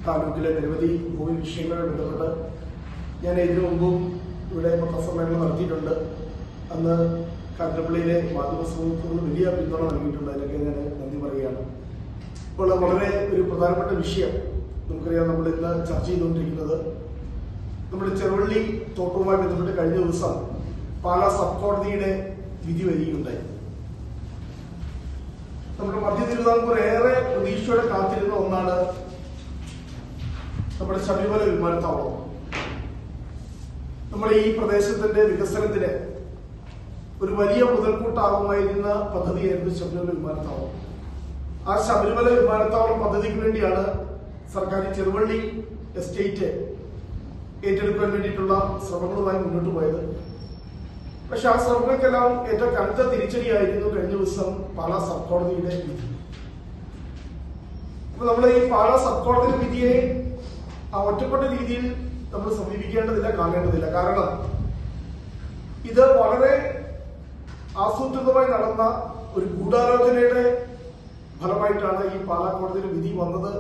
താലൂക്കിലെ നിരവധി ഭൂമി വിഷയങ്ങളുമായി ബന്ധപ്പെട്ട് ഞാൻ ഇതിനു മുമ്പും ഇവിടെ പത്രസമ്മേളനം നടത്തിയിട്ടുണ്ട്. അന്ന് കാഞ്ഞിരപ്പള്ളിയിലെ മാധ്യമ സമൂഹത്തിന് വലിയ പിന്തുണ നൽകിയിട്ടുണ്ട്. അതിനൊക്കെ ഞാൻ നന്ദി പറയുകയാണ്. ഇപ്പോൾ വളരെ ഒരു പ്രധാനപ്പെട്ട വിഷയം നമുക്കറിയാം, നമ്മൾ ഇന്ന് ചർച്ച ചെയ്തുകൊണ്ടിരിക്കുന്നത് നമ്മുടെ ചെറുവള്ളി തോട്ടവുമായി ബന്ധപ്പെട്ട് കഴിഞ്ഞ ദിവസം പാലാ സബ് കോടതിയുടെ വിധി വരികയുണ്ടായി. നമ്മുടെ മധ്യ തിരുവിതാംകൂർ ഏറെ പ്രതീക്ഷയോടെ കാത്തിരുന്ന ഒന്നാണ് നമ്മുടെ ശബരിമല വിമാനത്താവളം. നമ്മുടെ ഈ പ്രദേശത്തിന്റെ വികസനത്തിന് ഒരു വലിയ മുതൽക്കൂട്ടാകുമായിരുന്ന പദ്ധതിയായിരുന്നു ശബരിമല വിമാനത്താവളം. ആ ശബരിമല വിമാനത്താവളം പദ്ധതിക്ക് വേണ്ടിയാണ് സർക്കാർ ചെറുവള്ളി എസ്റ്റേറ്റ് ഏറ്റെടുക്കാൻ വേണ്ടിയിട്ടുള്ള ശ്രമങ്ങളുമായി മുന്നോട്ട് പോയത്. പക്ഷെ ആ ശ്രമങ്ങൾക്കെല്ലാം ഏറ്റവും കനത്ത തിരിച്ചടിയായിരുന്നു കഴിഞ്ഞ ദിവസം പാലാ സബ് കോടതിയുടെ വിധി. അപ്പൊ നമ്മൾ ഈ പാലാ സബ് കോടതി വിധിയെ ആ ഒറ്റപ്പെട്ട രീതിയിൽ നമ്മൾ സമീപിക്കേണ്ടതില്ല, കാണേണ്ടതില്ല. കാരണം ഇത് വളരെ ആസൂത്രിതമായി നടന്ന ഒരു ഗൂഢാലോചനയുടെ ഫലമായിട്ടാണ് ഈ പാലാ കോടതിയുടെ വിധി വന്നത്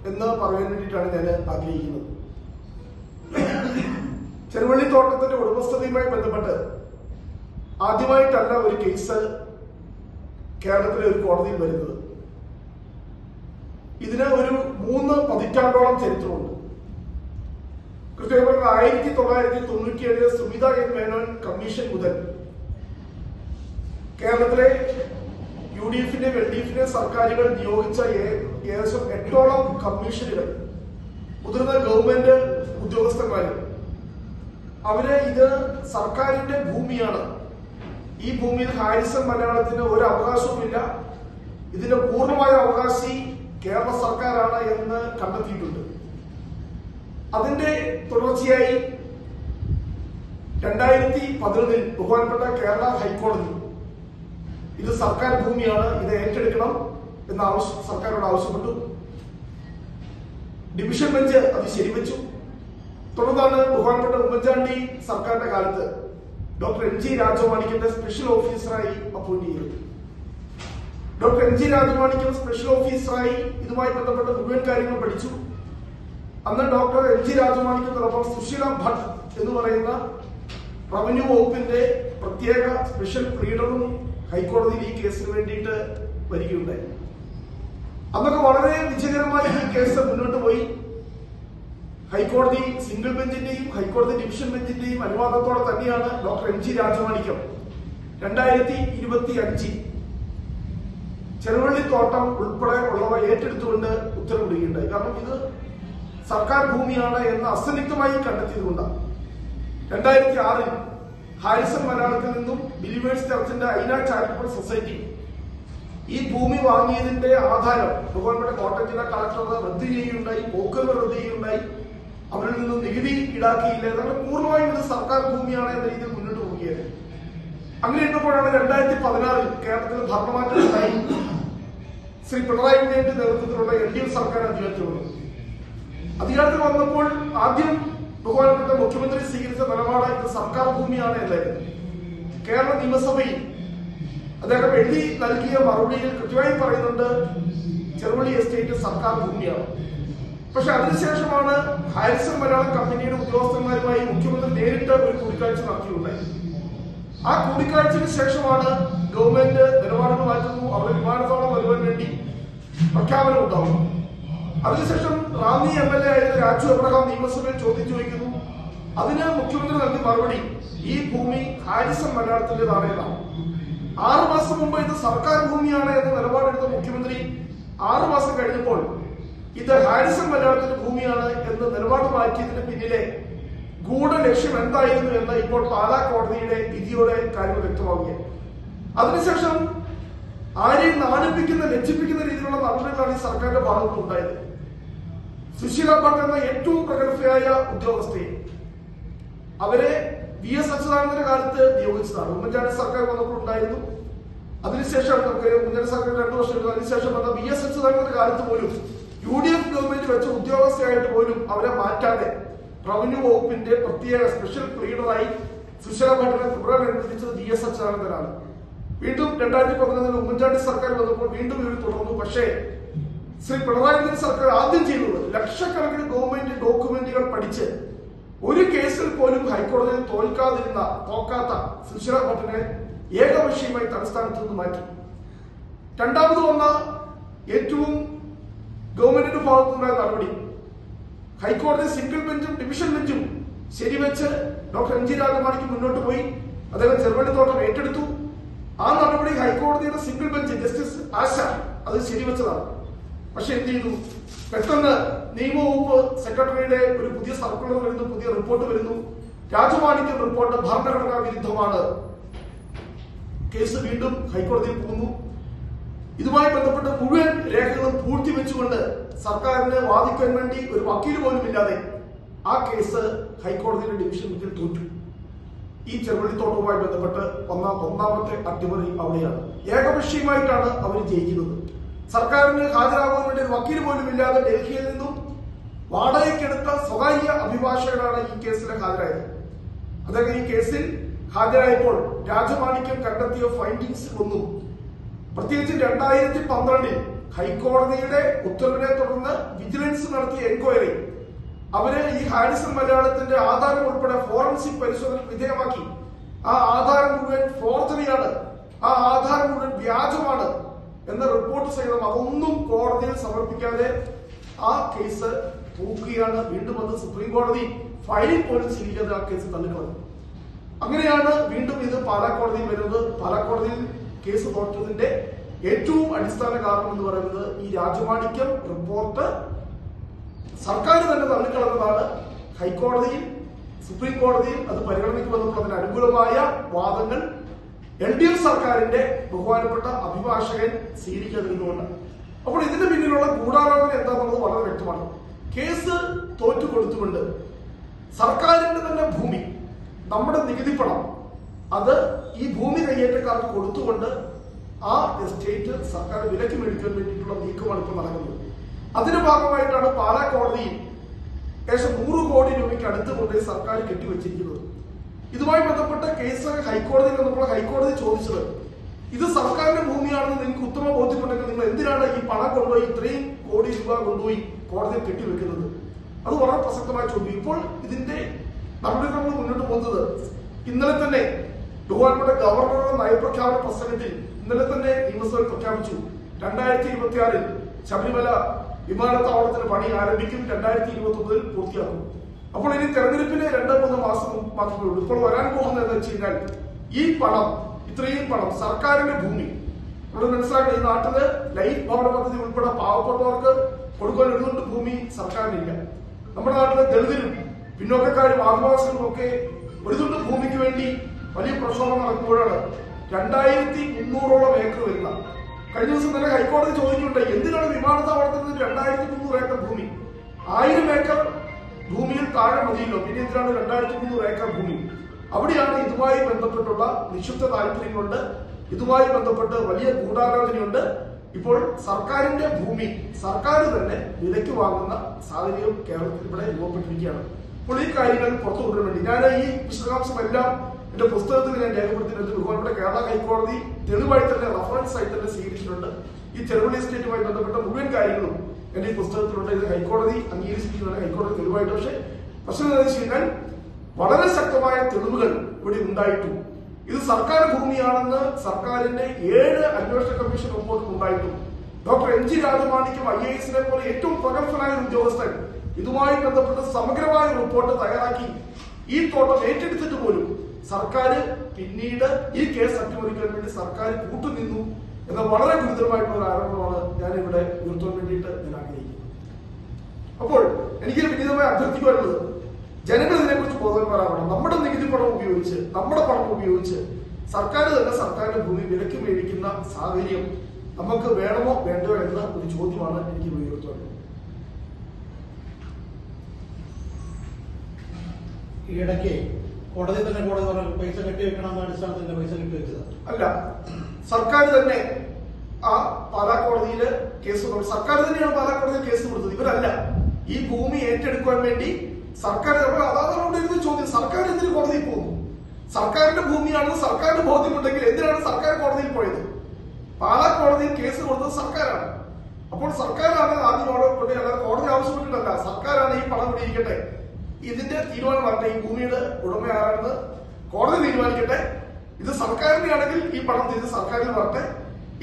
എന്ന് പറയാൻ വേണ്ടിയിട്ടാണ് ഞാൻ ആഗ്രഹിക്കുന്നത്. ചെറുവള്ളിത്തോട്ടത്തിന്റെ ഉടമസ്ഥതയുമായി ബന്ധപ്പെട്ട് ആദ്യമായിട്ടല്ല ഒരു കേസ് കേരളത്തിലെ ഒരു കോടതിയിൽ വരുന്നത്. ഇതിന് ഒരു 3 പതിറ്റാണ്ടോളം ചരിത്രമുണ്ട്. കൃത്യമായി 1997 സുമിത എൻ മേനോൻ കമ്മീഷൻ മുതൽ കേരളത്തിലെ UDF-ന്റെ LDF-ന്റെ സർക്കാരുകൾ നിയോഗിച്ച ഏകദേശം 8ഓളം കമ്മീഷനുകൾ, മുതിർന്ന ഗവൺമെന്റ് ഉദ്യോഗസ്ഥന്മാർ, അവര് ഇത് സർക്കാരിന്റെ ഭൂമിയാണ്, ഈ ഭൂമിയിൽ ഹാരിസൺ മലയാളത്തിന് ഒരു അവകാശവുമില്ല, ഇതിന്റെ പൂർണ്ണമായ അവകാശി കേരള സർക്കാരാണ് എന്ന് കണ്ടെത്തിയിട്ടുണ്ട്. അതിന്റെ തുടർച്ചയായി 2011 ബഹുമാനപ്പെട്ട കേരള ഹൈക്കോടതി ഇത് സർക്കാർ ഭൂമിയാണ്, ഇത് ഏറ്റെടുക്കണം എന്ന് സർക്കാരോട് ആവശ്യപ്പെട്ടു. ഡിവിഷൻ ബെഞ്ച് അത് ശരിവെച്ചു. തുടർന്നാണ് ബഹുമാനപ്പെട്ട ഉമ്മൻചാണ്ടി സർക്കാരിന്റെ കാലത്ത് ഡോക്ടർ MG രാജമാണിക്യത്തെ സ്പെഷ്യൽ ഓഫീസറായി അപ്പോയിന്റ് ചെയ്തു. ഡോക്ടർ MG രാജമാണിക്യം സ്പെഷ്യൽ ഓഫീസറായി ഇതുമായി ബന്ധപ്പെട്ട മുഴുവൻ കാര്യങ്ങൾ പഠിച്ചു. അന്ന് ഡോക്ടർ MG രാജമാണിക്യത്തോടൊപ്പം സുശീല ഭട്ട് എന്ന് പറയുന്ന റവന്യൂ വകുപ്പിന്റെ പ്രത്യേക സ്പെഷ്യൽ പ്ലീഡറും ഹൈക്കോടതിയിൽ ഈ കേസിന് വേണ്ടിയിട്ട് വരികയുണ്ടായി. അന്നൊക്കെ വളരെ വിജയകരമായി ഈ കേസ് മുന്നോട്ട് പോയി. ഹൈക്കോടതി സിംഗിൾ ബെഞ്ചിന്റെയും ഹൈക്കോടതി ഡിവിഷൻ ബെഞ്ചിന്റെയും അനുവാദത്തോടെ തന്നെയാണ് ഡോക്ടർ MG രാജമാണിക്യം 2025 ചെറുവള്ളിത്തോട്ടം ഉൾപ്പെടെ ഉള്ളവ ഏറ്റെടുത്തുകൊണ്ട് ഉത്തരവിടുകയുണ്ടായി. കാരണം ഇത് സർക്കാർ ഭൂമിയാണ് എന്ന് അസന്നിഗ്ധമായി കണ്ടെത്തിയതുകൊണ്ടാണ്. 2006 ഹാരിസൺ മലയാളത്തിൽ നിന്നും ബിലീവേഴ്സ് ചർച്ചിന്റെ ഐന ചാരിറ്റബിൾ സൊസൈറ്റി ഈ ഭൂമി വാങ്ങിയതിന്റെ ആധാരം ബഹുമാനപ്പെട്ട കോട്ടയം ജില്ലാ കളക്ടർ റദ്ദ് ചെയ്യുകയുണ്ടായി, പോക്കൽ റദ്ദ് ചെയ്യുകയുണ്ടായി. അവരിൽ നിന്നും നികുതി ഈടാക്കിയില്ല, കാരണം പൂർണ്ണമായും ഇത് സർക്കാർ ഭൂമിയാണ് എന്ന രീതിയിൽ മുന്നോട്ട് പോവുകയായിരുന്നു. അങ്ങനെ ഇരുന്നപ്പോഴാണ് 2016 കേരളത്തിൽ ഭരണമാറ്റമുണ്ടായി. ശ്രീ പിണറായി വിജയന്റെ നേതൃത്വത്തിലുള്ള LDF സർക്കാർ അധികാരത്തിൽ വന്നു. അധികാരത്തിൽ വന്നപ്പോൾ ആദ്യം ബഹുമാനപ്പെട്ട മുഖ്യമന്ത്രി സ്വീകരിച്ച നിലപാട് ഇത് സർക്കാർ ഭൂമിയാണ് എന്നായിരുന്നു. കേരള നിയമസഭയിൽ അദ്ദേഹം എഴുതി നൽകിയ മറുപടിയിൽ കൃത്യമായി പറയുന്നുണ്ട് ചെറുവള്ളി എസ്റ്റേറ്റ് സർക്കാർ ഭൂമിയാണ്. പക്ഷെ അതിനുശേഷമാണ് ഹാരിസൺ മലയാളം കമ്പനിയുടെ ഉദ്യോഗസ്ഥന്മാരുമായി മുഖ്യമന്ത്രി നേരിട്ട് ഒരു കൂടിക്കാഴ്ച നടത്തിയിട്ടുണ്ടായി. ആ കൂടിക്കാഴ്ചയ്ക്ക് ശേഷമാണ് ഗവൺമെന്റ് നിലപാടുകൾ മാറ്റുന്നു, അവിടെ വിമാനത്താവളം വരുവാൻ വേണ്ടി പ്രഖ്യാപനം ഉണ്ടാവുന്നു. അതിനുശേഷം റാന്നി MLA ആയിരുന്ന രാജു എബ്രഹാം നിയമസഭയിൽ ചോദ്യം ചോദിക്കുന്നു. അതിന് മുഖ്യമന്ത്രി നൽകിയ മറുപടി ഈ ഭൂമി ഹാരിസൺ മലയാളത്തിന്റേതാണ് എന്നാണ്. 6 മാസം മുമ്പ് ഇത് സർക്കാർ ഭൂമിയാണ് എന്ന് നിലപാടെടുത്ത മുഖ്യമന്ത്രി 6 മാസം കഴിഞ്ഞപ്പോൾ ഇത് ഹാരിസൺ മലയാളത്തിന്റെ ഭൂമിയാണ് എന്ന് നിലപാട് മാറ്റിയതിന് പിന്നിലെ ഗൂഢ ലക്ഷ്യം എന്തായിരുന്നു എന്ന് ഇപ്പോൾ പാലാ കോടതിയുടെ വിധിയോടെ കാര്യങ്ങൾ വ്യക്തമാവുകയാണ്. അതിനുശേഷം ആരെയും നാണിപ്പിക്കുന്ന ലജ്ജിപ്പിക്കുന്ന രീതിയിലുള്ള നടപടികളാണ് ഈ സർക്കാരിന്റെ ഭാഗത്ത് ഉണ്ടായത്. സുശീല ഭട്ട് എന്ന ഏറ്റവും പ്രഗത്ഭയായ ഉദ്യോഗസ്ഥയെ അവരെ VS അച്യുതാനന്ദന്റെ കാലത്ത് നിയോഗിച്ചതാണ്. ഉമ്മൻചാണ്ടി സർക്കാർ വന്നപ്പോൾ ഉണ്ടായിരുന്നു. അതിനുശേഷം നമുക്ക് ഉമ്മൻചാണ്ടി സർക്കാർ 2 വർഷം എടുത്തു. അതിനുശേഷം വന്ന VS അച്യുതാനന്ദന്റെ കാലത്ത് പോലും UDF ഗവൺമെന്റ് വെച്ച ഉദ്യോഗസ്ഥയായിട്ട് പോലും അവരെ മാറ്റാതെ റവന്യൂ വകുപ്പിന്റെ പ്രത്യേക സ്പെഷ്യൽ പ്ലീഡറായി സുശീല ഭട്ടിനെ തുടരാനുസരിച്ചത് VS അച്യുതാനന്ദനാണ്. വീണ്ടും 2011 ഉമ്മൻചാണ്ടി സർക്കാർ വന്നപ്പോൾ വീണ്ടും ഇവർ തുടർന്നു. പക്ഷേ ശ്രീ പിണറായി വിജയൻ സർക്കാർ ആദ്യം ചെയ്തത് ലക്ഷക്കണക്കിന് ഗവൺമെന്റ് ഡോക്യുമെന്റുകൾ പഠിച്ച് ഒരു കേസിൽ പോലും ഹൈക്കോടതിയിൽ തോക്കാത്ത സുശീല ഭട്ടിനെ ഏകപക്ഷീയമായി തലസ്ഥാനത്ത് നിന്ന് മാറ്റി. രണ്ടാമത് വന്ന ഏറ്റവും ഗവൺമെന്റിന്റെ ഭാഗത്തുനിന്നുണ്ടായ നടപടി, ഹൈക്കോടതി സിംഗിൾ ബെഞ്ചും ഡിവിഷൻ ബെഞ്ചും ശരിവെച്ച് ഡോക്ടർ എം ജി രാജമാണിക്ക് മുന്നോട്ട് പോയി അദ്ദേഹം ചെറുവള്ളിത്തോട്ടം ഏറ്റെടുത്തു. ആ നടപടി ഹൈക്കോടതിയുടെ സിംഗിൾ ബെഞ്ച് ജസ്റ്റിസ് ആശ അത് ശരിവെച്ചതാണ്. പക്ഷെ എന്ത് ചെയ്തു? പെട്ടെന്ന് നിയമവകുപ്പ് സെക്രട്ടറിയുടെ ഒരു പുതിയ സർക്കുലർ വരുന്നു, പുതിയ റിപ്പോർട്ട് വരുന്നു. രാജമാണിക്യം റിപ്പോർട്ട് ഭരണഘടനാ വിരുദ്ധമാണ്. കേസ് വീണ്ടും ഹൈക്കോടതിയിൽ പോകുന്നു. ഇതുമായി ബന്ധപ്പെട്ട മുഴുവൻ രേഖകളും പൂഴ്ത്തിവെച്ചുകൊണ്ട് സർക്കാരിന് വാദിക്കാൻ വേണ്ടി ഒരു വക്കീൽ പോലും ഇല്ലാതെ ആ കേസ് ഹൈക്കോടതിയുടെ ഡിവിഷൻ ബെഞ്ചിൽ തോറ്റു. ഈ ചെറുവള്ളിത്തോട്ടവുമായി ബന്ധപ്പെട്ട് ഒന്നാമത്തെ അട്ടിമറി അവിടെയാണ്. ഏകപക്ഷീയമായിട്ടാണ് അവർ ജയിക്കുന്നത്. സർക്കാരിന് ഹാജരാകാൻ വേണ്ടി ഒരു വക്കീൽ പോലും ഇല്ലാതെ ഡൽഹിയിൽ നിന്നും വാടകയ്ക്കെടുത്ത സ്വകാര്യ അഭിഭാഷകനാണ് ഈ കേസിൽ ഹാജരായത്. അദ്ദേഹം ഈ കേസിൽ ഹാജരായപ്പോൾ രാജമാണിക്യം കണ്ടെത്തിയ ഫൈൻഡിങ്സ് ഒന്നും, പ്രത്യേകിച്ച് 2012 ഹൈക്കോടതിയുടെ ഉത്തരവിനെ തുടർന്ന് വിജിലൻസ് നടത്തിയ എൻക്വയറി അവര് ഈ ഹാരിസൺ മലയാളത്തിന്റെ ആധാരം ഉൾപ്പെടെ ഫോറൻസിക് പരിശോധന വിധേയമാക്കി. ആ ആധാരം മുഴുവൻ ഫോർജറിയാണ്, ആ ആധാരം മുഴുവൻ വ്യാജമാണ് എന്ന റിപ്പോർട്ട് സഹിതം അതൊന്നും കോടതിയിൽ സമർപ്പിക്കാതെ ആ കേസ് തൂക്കുകയാണ്. വീണ്ടും അത് സുപ്രീം കോടതി ഫയലിൽ പോലും സ്വീകരിക്കാതെ ആ കേസ് തള്ളിക്കളഞ്ഞു. അങ്ങനെയാണ് വീണ്ടും ഇത് പാലാക്കോടതിയിൽ വരുന്നത്. പാലാക്കോടതിയിൽ കേസ് തോറ്റതിന്റെ ഏറ്റവും അടിസ്ഥാന കാരണം എന്ന് പറയുന്നത് ഈ രാജമാണിക്യം റിപ്പോർട്ട് സർക്കാർ തന്നെ തള്ളിക്കളഞ്ഞതാണ്. ഹൈക്കോടതിയിൽ സുപ്രീം കോടതിയിൽ അത് പരിഗണനയ്ക്ക് വന്നപ്പോൾ അതിന് അനുകൂലമായ വാദങ്ങൾ LDF സർക്കാരിന്റെ ബഹുമാനപ്പെട്ട അഭിഭാഷകൻ സ്വീകരിക്കാതിരുന്നുകൊണ്ട്. അപ്പോൾ ഇതിന്റെ പിന്നിലുള്ള ഗൂഢാലോചന എന്താണെന്നുള്ളത് വളരെ വ്യക്തമാണ്. കേസ് തോറ്റു കൊടുത്തുകൊണ്ട് സർക്കാരിന്റെ തന്നെ ഭൂമി, നമ്മുടെ നികുതി പണം, അത് ഈ ഭൂമി കയ്യേറ്റക്കാർക്ക് കൊടുത്തുകൊണ്ട് ആ എസ്റ്റേറ്റ് സർക്കാർ വിലക്ക് മേടിക്കാൻ വേണ്ടിയിട്ടുള്ള നീക്കമാണ് ഇപ്പോൾ നടക്കുന്നത്. അതിന്റെ ഭാഗമായിട്ടാണ് പാലാ കോടതിയിൽ ഏകദേശം 100 കോടി രൂപയ്ക്ക് അടുത്ത് കൊണ്ടേ സർക്കാർ കെട്ടിവെച്ചിരിക്കുന്നത്. ഇതുമായി ബന്ധപ്പെട്ട കേസ് ഹൈക്കോടതിയിൽ വന്നപ്പോൾ ഹൈക്കോടതി ചോദിച്ചത്, ഇത് സർക്കാരിന്റെ ഭൂമിയാണെന്ന് നിങ്ങൾക്ക് ഉത്തമ ബോധ്യമുണ്ടെങ്കിൽ നിങ്ങൾ എന്തിനാണ് ഈ പണം കൊണ്ടുപോയി ഇത്രയും കോടി രൂപ കൊണ്ടുപോയി കോടതിയിൽ കെട്ടിവെക്കുന്നത്? അത് വളരെ പ്രസക്തമായ ചോദ്യം. ഇപ്പോൾ ഇതിന്റെ നടപടിക്രമങ്ങൾ മുന്നോട്ട് പോകുന്നത് ഇന്നലെ തന്നെ ബഹുമാനപ്പെട്ട ഗവർണറുടെ നയപ്രഖ്യാപന പ്രസംഗത്തിൽ ഇന്നലെ തന്നെ നിയമസഭയിൽ പ്രഖ്യാപിച്ചു 2026 ശബരിമല വിമാനത്താവളത്തിന് പണി ആരംഭിക്കും, 2029 പൂർത്തിയാക്കും. അപ്പോൾ ഇനി തെരഞ്ഞെടുപ്പിന് 2-3 മാസം മാത്രമേ ഉള്ളൂ. ഇപ്പോൾ വരാൻ പോകുന്നത് എന്ന് വെച്ച് കഴിഞ്ഞാൽ ഈ പണം, ഇത്രയും പണം സർക്കാരിന്റെ ഭൂമി ഇവിടെ മനസ്സിലാക്കുക. ഈ നാട്ടില് ലൈഫ് ഭവന പദ്ധതി ഉൾപ്പെടെ പാവപ്പെട്ടവർക്ക് കൊടുക്കാൻ എഴുതുകൊണ്ട് ഭൂമി സർക്കാരിനില്ല. നമ്മുടെ നാട്ടിലെ ദളിതരും പിന്നോക്കക്കാരും ആദിവാസികളും ഒക്കെ എഴുതുകൊണ്ട് ഭൂമിക്ക് വേണ്ടി വലിയ പ്രക്ഷോഭം നടക്കുമ്പോഴാണ് 2300ഓളം ഏക്കർ വരുന്ന. കഴിഞ്ഞ ദിവസം തന്നെ ഹൈക്കോടതി ചോദിക്കുന്നുണ്ട്, എന്തിനാണ് വിമാനത്താവളത്തിൽ 2300 ഏക്കർ ഭൂമി? 1000 ഏക്കർ ഭൂമിയിൽ താഴെ മതിയല്ലോ, പിന്നെ എന്തിനാണ് 2300 ഏക്കർ ഭൂമി? അവിടെയാണ് ഇതുമായി ബന്ധപ്പെട്ടുള്ള നിക്ഷിപ്ത താല്പര്യങ്ങളുണ്ട്, ഇതുമായി ബന്ധപ്പെട്ട് വലിയ ഗൂഢാലോചനയുണ്ട്. ഇപ്പോൾ സർക്കാരിന്റെ ഭൂമി സർക്കാർ തന്നെ വിലയ്ക്ക് വാങ്ങുന്ന സാഹചര്യം കേരളത്തിൽ ഇവിടെ രൂപപ്പെട്ടിരിക്കുകയാണ്. അപ്പോൾ ഈ കാര്യങ്ങൾ പുറത്തു കൊണ്ടുവരാൻ വേണ്ടി ഞാൻ ഈ വിശദാംശമെല്ലാം എന്റെ പുസ്തകത്തിൽ ഞാൻ രേഖപ്പെടുത്തിയിട്ടുണ്ട്. ബഹുമാനപ്പെട്ട കേരള ഹൈക്കോടതി തെളിവായി തന്നെ റഫറൻസ് ആയി തന്നെ സ്വീകരിച്ചിട്ടുണ്ട്. ഈ ചെറുപള്ളി എസ്റ്റേറ്റുമായി ബന്ധപ്പെട്ട മുഴുവൻ കാര്യങ്ങളും എന്റെ ഈ പുസ്തകത്തിലുണ്ട്. ഇത് ഹൈക്കോടതി അംഗീകരിച്ചിരിക്കുന്നതാണ്, ഹൈക്കോടതി തെളിവായിട്ട്. പക്ഷേ പ്രശ്നം എന്താണെന്ന് വെച്ച് കഴിഞ്ഞാൽ വളരെ ശക്തമായ തെളിവുകൾ ഇവിടെ ഉണ്ടായിട്ടും ഇത് സർക്കാർ ഭൂമിയാണെന്ന് സർക്കാരിന്റെ 7 അന്വേഷണ കമ്മീഷൻ റിപ്പോർട്ട് ഉണ്ടായിട്ടും ഡോക്ടർ MG രാജമാണിക്യം IAS പോലെ ഏറ്റവും പ്രഗത്ഭനായ ഉദ്യോഗസ്ഥൻ ഇതുമായി ബന്ധപ്പെട്ട് സമഗ്രമായ റിപ്പോർട്ട് തയ്യാറാക്കി ഈ തോട്ടം ഏറ്റെടുത്തിട്ട് പോലും സർക്കാർ പിന്നീട് ഈ കേസ് അട്ടിമറിക്കാൻ വേണ്ടി സർക്കാർ കൂട്ടുനിന്നു എന്ന വളരെ ഗുരുതരമായിട്ടുള്ള ഒരു ആരോപണമാണ് ഞാനിവിടെ ഉയർത്താൻ വേണ്ടിയിട്ട് ഞാൻ ആഗ്രഹിക്കുന്നത്. അപ്പോൾ എനിക്ക് വിനീതമായി അഭ്യർത്ഥിക്കാനുള്ളത്, ജനങ്ങൾ ഇതിനെക്കുറിച്ച് ബോധവാന്മാരാവണം. നമ്മുടെ നികുതി പണം ഉപയോഗിച്ച്, നമ്മുടെ പണം ഉപയോഗിച്ച് സർക്കാർ തന്നെ സർക്കാരിന്റെ ഭൂമി വിലക്ക് മേടിക്കുന്ന സാഹചര്യം നമുക്ക് വേണമോ വേണ്ടോ എന്ന ഒരു ചോദ്യമാണ് എനിക്ക് ഉയർത്തുന്നത്. ഈയിടയ്ക്ക് കോടതി തന്നെ പൈസ കെട്ടിവെക്കണമെന്ന അടിസ്ഥാനത്തിൽ പൈസ കെട്ടിവെച്ചത് അല്ല, സർക്കാർ തന്നെ ആ പാലാ കോടതിയില് കേസ് കൊടുത്തു. സർക്കാർ തന്നെയാണ് പാലാ കോടതിയിൽ കേസ് കൊടുത്തത്, ഇവരല്ല. ഈ ഭൂമി ഏറ്റെടുക്കാൻ വേണ്ടി സർക്കാർ, അതാണ് ചോദ്യം. സർക്കാർ എന്തിനു കോടതിയിൽ പോകുന്നു? സർക്കാരിന്റെ ഭൂമിയാണെന്ന് സർക്കാരിന് ബോധ്യമുണ്ടെങ്കിൽ എന്തിനാണ് സർക്കാർ കോടതിയിൽ പോയത്? പാലാ കോടതിയിൽ കേസ് കൊടുത്തത് സർക്കാരാണ്. അപ്പോൾ സർക്കാരാണ് ആദ്യം ഓർഡർ കൊണ്ട്, അല്ലാതെ കോടതി ആവശ്യപ്പെട്ടിട്ടല്ല. സർക്കാരാണ് ഈ പണം ഇവിടെ ഇരിക്കട്ടെ, ഇതിന്റെ തീരുമാനം വരട്ടെ, ഈ ഭൂമിയുടെ ഉടമ ആരാണെന്ന് കോടതി തീരുമാനിക്കട്ടെ. ഇത് സർക്കാരിന്റെ ആണെങ്കിൽ ഈ പണം തിരിച്ച് സർക്കാരിൽ വരട്ടെ.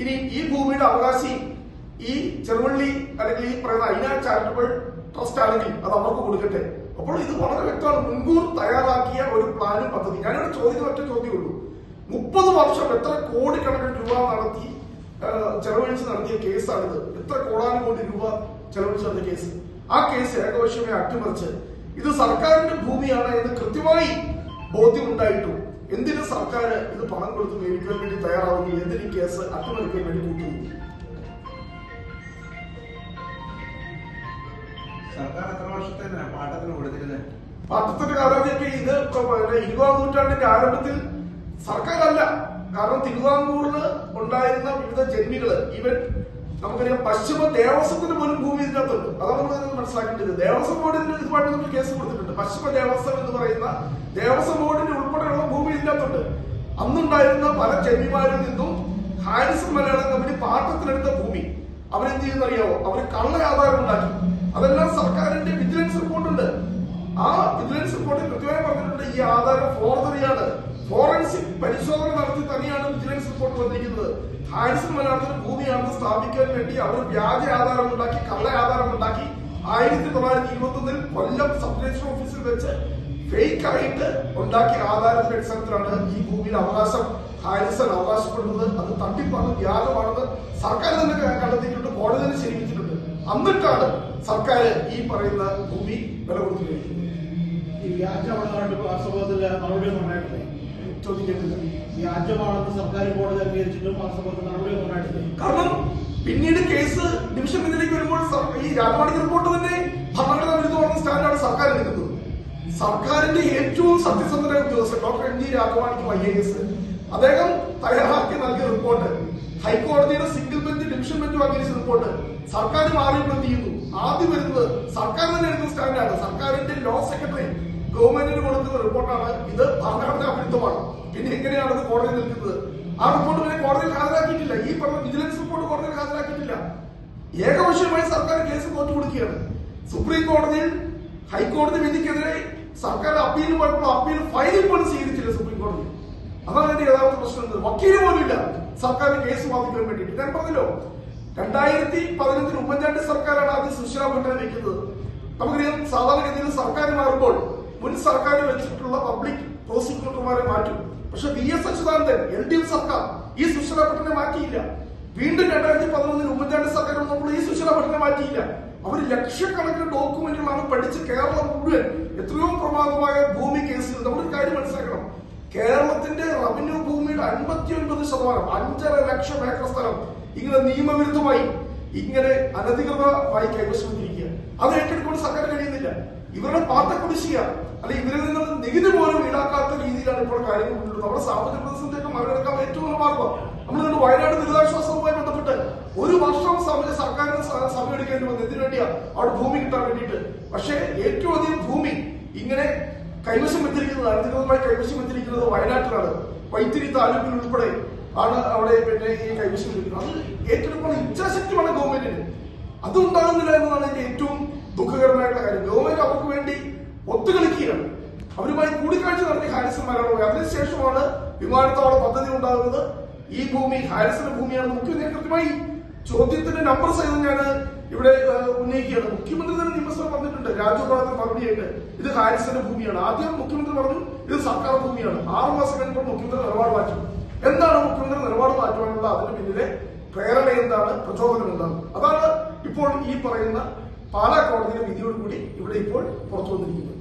ഇനി ഈ ഭൂമിയുടെ അവകാശി ഈ ചെറുവള്ളി അല്ലെങ്കിൽ ഈ പറയുന്ന ഐന ചാരിറ്റബിൾ ട്രസ്റ്റ് ആണെങ്കിൽ അത് അവർക്ക് കൊടുക്കട്ടെ. അപ്പോൾ ഇത് വളരെ വ്യക്തമാണ്. മുൻകൂർ തയ്യാറാക്കിയ ഒരു പ്ലാനും പദ്ധതി. ഞാനിവിടെ ചോദിക്കുന്ന ഒറ്റ ചോദ്യമുള്ളൂ. 30 വർഷം എത്ര കോടിക്കണക്കിന് രൂപ നടത്തി ചെലവഴിച്ച് നടത്തിയ കേസാണിത്. എത്ര കോടാനുകോടി രൂപ ചെലവഴിച്ച് നടത്തിയ കേസ്. ആ കേസ് ഏകപക്ഷീയമായി അട്ടിമറിച്ച് ഇത് സർക്കാരിന്റെ ഭൂമിയാണ് എന്ന് കൃത്യമായി ബോധ്യമുണ്ടായിട്ടും എന്തിന് സർക്കാർ ഇത് പണം കൊടുത്ത് മേടിക്കാൻ വേണ്ടി തയ്യാറാവുന്നു? എന്തിന് ഈ കേസ് അട്ടിമറിക്കാൻ വേണ്ടി കൂട്ടുന്നു? സർക്കാർ എത്ര വർഷത്തെ പാട്ടത്തിന് കൊടുത്തിരുന്നത്? പാട്ടത്തിന്റെ കാലത്തേക്ക് ഇത് 20ാം നൂറ്റാണ്ടിന്റെ ആരംഭത്തിൽ സർക്കാരല്ല. കാരണം തിരുവിതാംകൂറിൽ ഉണ്ടായിരുന്ന വിവിധ ജന്മികള്, ഈവൻ നമുക്കറിയാം പശ്ചിമ ദേവസ്വത്തിന് പോലും ഭൂമി ഇതിനകത്തുണ്ട്. അതാണ് നമ്മൾ മനസ്സിലാക്കേണ്ടത്. ദേവസ്വം ബോർഡിന്റെ ഇതുമായിട്ട് നമ്മൾ കേസ് കൊടുത്തിട്ടുണ്ട്. പശ്ചിമ ദേവസ്വം എന്ന് പറയുന്ന ദേവസ്വം ബോർഡിന്റെ ഉൾപ്പെടെയുള്ള ഭൂമി ഇതിനകത്തുണ്ട്. അന്നുണ്ടായിരുന്ന പല ജന്മിമാരിൽ നിന്നും ഹാരിസൺ മലയാളം കമ്പനി പാട്ടത്തിനെടുത്ത ഭൂമി അവരെന്ത് ചെയ്യുന്നറിയാവോ? അവര് കള്ള ആധാരം ഉണ്ടാക്കി. അതെല്ലാം സർക്കാരിന്റെ വിജിലൻസ് റിപ്പോർട്ടുണ്ട്. ആ വിജിലൻസ് റിപ്പോർട്ടിൽ കൃത്യമായി പറഞ്ഞിട്ടുണ്ട് ഈ ആധാരം ഫോർജറിയാണ്. ഫോറൻസിക് പരിശോധന നടത്തി തന്നെയാണ് വിജിലൻസ് റിപ്പോർട്ട് വന്നിരിക്കുന്നത്. ഹാരിസൺ മലയാളത്തിന് ഭൂമിയാണെന്ന് സ്ഥാപിക്കാൻ വേണ്ടി അവർ വ്യാജ ആധാരം ഉണ്ടാക്കി, കള്ള ആധാരം ഉണ്ടാക്കി 1921 കൊല്ലം സബ് രജിസ്ട്രാർ ഓഫീസിൽ വെച്ച് ഫേക്ക് ആയിട്ട് ഉണ്ടാക്കിയ ആധാരത്തിന്റെ അടിസ്ഥാനത്തിലാണ് ഈ ഭൂമിയുടെ അവകാശം ഹാരിസൺ അവകാശപ്പെടുന്നത്. അത് തട്ടിപ്പാണ്, വ്യാജമാണെന്ന് സർക്കാർ തന്നെ കണ്ടെത്തിയിട്ടുണ്ട്, കോടതി തന്നെ ശരിവച്ചിട്ടുണ്ട്. എന്നിട്ടാണ് സർക്കാർ ഈ പറയുന്ന ഭൂമി വില കൊടുത്തു കഴിക്കുന്നത്. ഈ വ്യാജമാണെന്ന് വാസ്തവത്തിൽ നടപടിയൊന്നും ഉണ്ടായിട്ടില്ല. ചോദ്യം കേട്ടില്ല. വ്യാജമാണെന്ന് സർക്കാർ കോടതി അംഗീകരിച്ചിട്ടും വാസ്തവത്തിൽ നടപടിയൊന്നും ഉണ്ടായിട്ടില്ല. കാരണം പിന്നീട് കേസ് ഡിവിഷൻ ബെഞ്ചിലേക്ക് വരുമ്പോൾ ഈ രാജമാണിക്യ റിപ്പോർട്ട് തന്നെ ഭരണഘടനാ വിരുദ്ധമാണെന്ന സ്റ്റാൻഡാണ് സർക്കാർ എടുക്കുന്നത്. സർക്കാരിന്റെ ഏറ്റവും സത്യസന്ധനായ ഉദ്യോഗസ്ഥൻ doctor M G Rajamanikyam IAS അദ്ദേഹം തയ്യാറാക്കി നൽകിയ റിപ്പോർട്ട്, ഹൈക്കോടതിയുടെ സിംഗിൾ ബെഞ്ച് ഡിവിഷൻ ബെഞ്ച് അംഗീകരിച്ച റിപ്പോർട്ട് സർക്കാർ മാറിയപ്പോൾ എന്ത് ചെയ്യുന്നു? ആദ്യം വരുന്നത് സർക്കാർ തന്നെ എടുക്കുന്ന സ്റ്റാൻഡാണ്. സർക്കാരിന്റെ ലോ സെക്രട്ടറി ഗവൺമെന്റിന് കൊടുക്കുന്ന റിപ്പോർട്ടാണ് ഇത് ഭരണഘടനാ വിരുദ്ധമാണ്. പിന്നെ എങ്ങനെയാണ് ഇത് കോടതി നിൽക്കുന്നത്? ആ റിപ്പോർട്ട് പിന്നെ കോടതിയിൽ ഹാജരാക്കിയിട്ടില്ല. ഈ പറഞ്ഞ വിജിലൻസ് റിപ്പോർട്ട് കോടതിയിൽ ഹാജരാക്കിയിട്ടില്ല. ഏകപക്ഷീയമായി സർക്കാർ കേസ് തോറ്റു കൊടുക്കുകയാണ്. സുപ്രീം കോടതിയിൽ ഹൈക്കോടതി വിധിക്കെതിരെ സർക്കാർ അപ്പീൽ പോയപ്പോൾ അപ്പീൽ ഫയലിൽ പോലും സ്വീകരിച്ചില്ല സുപ്രീം കോടതി. അതാണ് എന്റെ യഥാർത്ഥ പ്രശ്നം. വക്കീല് പോലും ഇല്ല സർക്കാരിന് കേസ് വാദിക്കാൻ വേണ്ടിയിട്ട്. ഞാൻ പറഞ്ഞല്ലോ 2015 ഉമ്മൻചാണ്ടി സർക്കാരാണ് ആദ്യം സുശീല ഭട്ടനെ വെക്കുന്നത്. നമുക്കറിയാം സാധാരണഗതിയിൽ സർക്കാർ മാറുമ്പോൾ മുൻ സർക്കാർ വെച്ചിട്ടുള്ള പബ്ലിക് പ്രോസിക്യൂട്ടർമാരെ മാറ്റും. പക്ഷെ VS അച്യുതാനന്ദൻ LDF സർക്കാർ ഈ സുശീല ഭട്ടനെ മാറ്റിയില്ല. വീണ്ടും 2011 ഉമ്മൻചാണ്ടി സർക്കാർ വന്നപ്പോൾ ഈ സുശീല ഭട്ടനെ മാറ്റിയില്ല. അവർ ലക്ഷക്കണക്കിന് ഡോക്യുമെന്റുകളാണ് പഠിച്ച് കേരളം മുഴുവൻ എത്രയോ പ്രമാദമായ ഭൂമി കേസുകൾ. നമ്മളൊരു കാര്യം മനസ്സിലാക്കണം. കേരളത്തിന്റെ റവന്യൂ ഭൂമിയുടെ 59%, 5.5 ലക്ഷം ഏക്കർ സ്ഥലം ഇങ്ങനെ നിയമവിരുദ്ധമായി ഇങ്ങനെ അനധികൃതമായി കൈവശം വന്നിരിക്കുക. അത് ഏറ്റെടുക്കാൻ സർക്കാർ കഴിയുന്നില്ല. ഇവരുടെ പാട്ട കുടിശ്ശിക അല്ലെ ഇവരിൽ നിന്ന് നികുതി പോലും ഈടാക്കാത്ത രീതിയിലാണ് ഇപ്പോൾ കാര്യങ്ങൾ മുന്നോട്ട്. നമ്മുടെ സാമ്പത്തിക പ്രതിസന്ധിയൊക്കെ മറികടക്കാൻ ഏറ്റവും നല്ല മാർഗം നമ്മൾ വയനാട് ദുരിതാശ്വാസവുമായി ബന്ധപ്പെട്ട് 1 വർഷം സർക്കാരിന് സമയം എടുക്കേണ്ടി വന്നു. എന്തിനു വേണ്ടിയാ? അവിടെ ഭൂമി കിട്ടാൻ വേണ്ടിയിട്ട്. പക്ഷേ ഏറ്റവും അധികം ഭൂമി ഇങ്ങനെ കൈവശം വെച്ചിരിക്കുന്നത്, അനധികൃതമായി കൈവശം വെച്ചിരിക്കുന്നത് വയനാട്ടിലാണ്. വൈത്തിരി താലൂക്കിൽ ഉൾപ്പെടെ ആണ് അവിടെ പിന്നെ ഈ കൈവശം വെച്ചിരിക്കുന്നത്. അത് ഏറ്റെടുക്കാൻ ഇച്ഛാശക്തി വേണം ഗവൺമെന്റിന്. അതുണ്ടാകുന്നില്ല എന്നതാണ് എന്റെ ഏറ്റവും ദുഃഖകരമായിട്ടുള്ള കാര്യം. ഗവൺമെന്റ് അവർക്ക് വേണ്ടി ഒത്തുകളിക്കുകയാണ്. അവരുമായി കൂടിക്കാഴ്ച നടത്തി ഹാരിസൺ മലയാളം. അതിനുശേഷമാണ് വിമാനത്താവള പദ്ധതി ഉണ്ടാകുന്നത്. ഈ ഭൂമി ഹാരിസന്റെ ഭൂമിയാണ്. മുഖ്യമന്ത്രി കൃത്യമായി ചോദ്യത്തിന്റെ നമ്പർ സഹിതം ഞാൻ ഇവിടെ ഉന്നയിക്കുകയാണ്. മുഖ്യമന്ത്രി തന്നെ നിയമസഭ പറഞ്ഞിട്ടുണ്ട് രാജ്യഭാഗത്ത് മറുപടിയായിട്ട് ഇത് ഹാരിസന്റെ ഭൂമിയാണ്. ആദ്യം മുഖ്യമന്ത്രി പറഞ്ഞു ഇത് സർക്കാർ ഭൂമിയാണ്. 6 മാസം കഴിഞ്ഞപ്പോൾ മുഖ്യമന്ത്രി നിലപാട് മാറ്റി. എന്താണ് മുഖ്യമന്ത്രി നിലപാട് മാറ്റുവാനുള്ള അതിന് പിന്നിലെ പ്രേരണ എന്താണ്, പ്രചോദനം എന്താണ്? അതാണ് ഇപ്പോൾ ഈ പറയുന്ന പാലാ കോടതിയുടെ വിധിയോടുകൂടി ഇവിടെ ഇപ്പോൾ പുറത്തു വന്നിരിക്കുന്നത്.